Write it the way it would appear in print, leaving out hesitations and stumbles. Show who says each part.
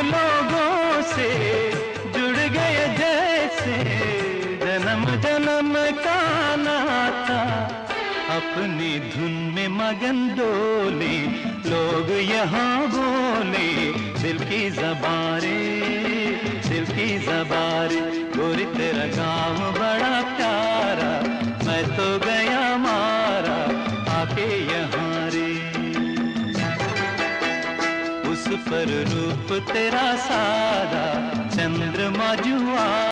Speaker 1: लोगों से जुड़ गए जैसे जन्म जन्म का नाता। अपनी धुन में मगन डोले लोग यहाँ बोले, दिल की ज़बारे, दिल की ज़बारे। गोरी तेरा गाँव बड़ा प्यारा, मैं तो गया मारा आके यहाँ रे। उस पर रूप तेरा सादा, चंद्रमा जुआ